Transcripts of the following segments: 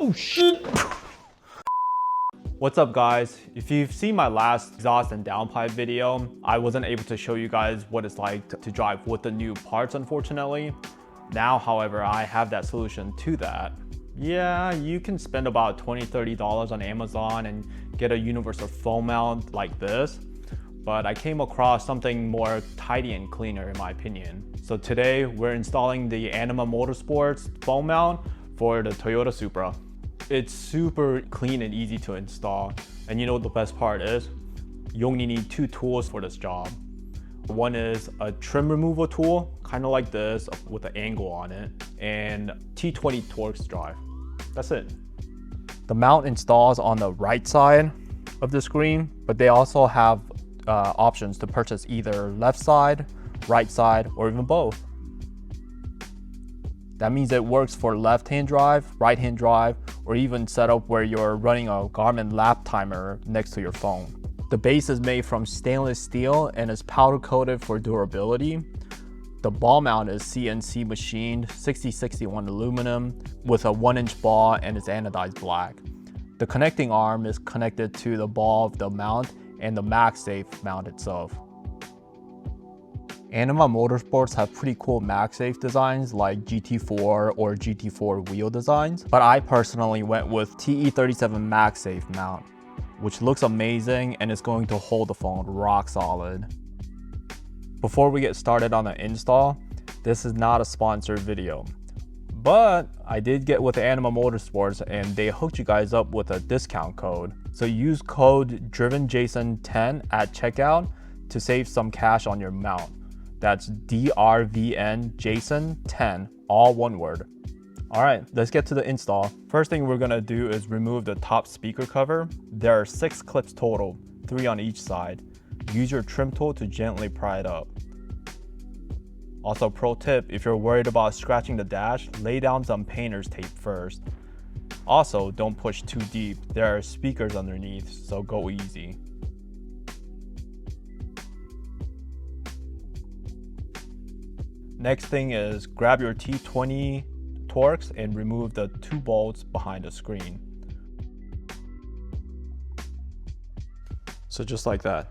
Oh shit! What's up guys? If you've seen my last exhaust and downpipe video, I wasn't able to show you guys what it's like to drive with the new parts, unfortunately. Now, however, I have that solution to that. Yeah, you can spend about $20–30 on Amazon and get a universal phone mount like this, but I came across something more tidy and cleaner in my opinion. So today we're installing the Anima Motorsports phone mount for the Toyota Supra. It's super clean and easy to install. And you know what the best part is? You only need two tools for this job. One is a trim removal tool, kind of like this with an angle on it, and T20 Torx drive. That's it. The mount installs on the right side of the screen, but they also have options to purchase either left side, right side, or even both. That means it works for left-hand drive, right-hand drive, or even setup where you're running a Garmin lap timer next to your phone. The base is made from stainless steel and is powder coated for durability. The ball mount is CNC machined 6061 aluminum with a 1-inch ball and is anodized black. The connecting arm is connected to the ball of the mount and the MagSafe mount itself. Anima Motorsports have pretty cool MagSafe designs like GT4 or GT4 wheel designs, but I personally went with TE37 MagSafe mount, which looks amazing and is going to hold the phone rock solid. Before we get started on the install, this is not a sponsored video, but I did get with Anima Motorsports and they hooked you guys up with a discount code. So use code DRVN.JASONN at checkout to save some cash on your mount. That's DRVN.JASONN10, all one word. All right, let's get to the install. First thing we're gonna do is remove the top speaker cover. There are 6 clips total, 3 on each side. Use your trim tool to gently pry it up. Also, pro tip, if you're worried about scratching the dash, lay down some painter's tape first. Also, don't push too deep. There are speakers underneath, so go easy. Next thing is grab your T20 Torx and remove the 2 bolts behind the screen. So just like that.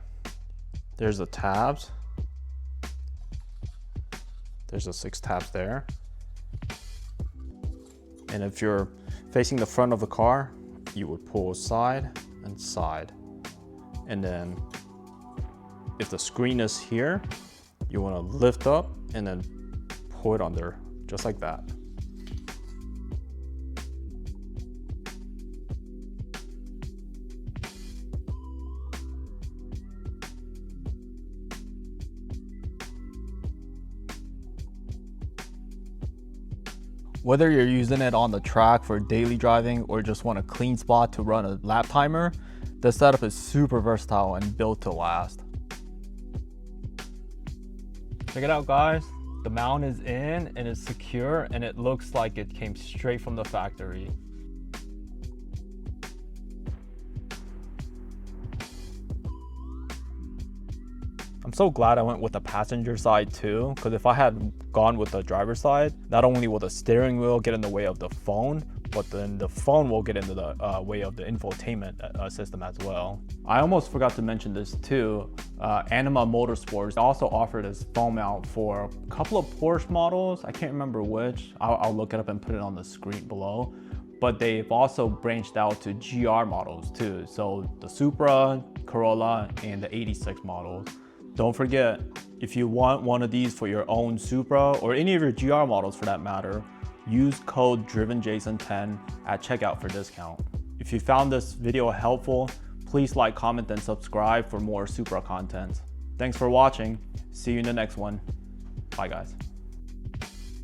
There's the tabs. There's the 6 tabs there. And if you're facing the front of the car, you would pull side and side. And then if the screen is here, you want to lift up and then pull it under, just like that. Whether you're using it on the track for daily driving or just want a clean spot to run a lap timer, the setup is super versatile and built to last. Check it out guys, the mount is in and it's secure and it looks like it came straight from the factory. I'm so glad I went with the passenger side too, because if I had gone with the driver's side, not only will the steering wheel get in the way of the phone, but then the phone will get into the way of the infotainment system as well. I almost forgot to mention this too. Anima Motorsports also offered this phone mount for a couple of Porsche models. I can't remember which. I'll look it up and put it on the screen below. But they've also branched out to GR models too. So the Supra, Corolla, and the 86 models. Don't forget, if you want one of these for your own Supra or any of your GR models for that matter, use code DRVN.JASONN10 at checkout for discount. If you found this video helpful, please like, comment, and subscribe for more Supra content. Thanks for watching. See you in the next one. Bye guys.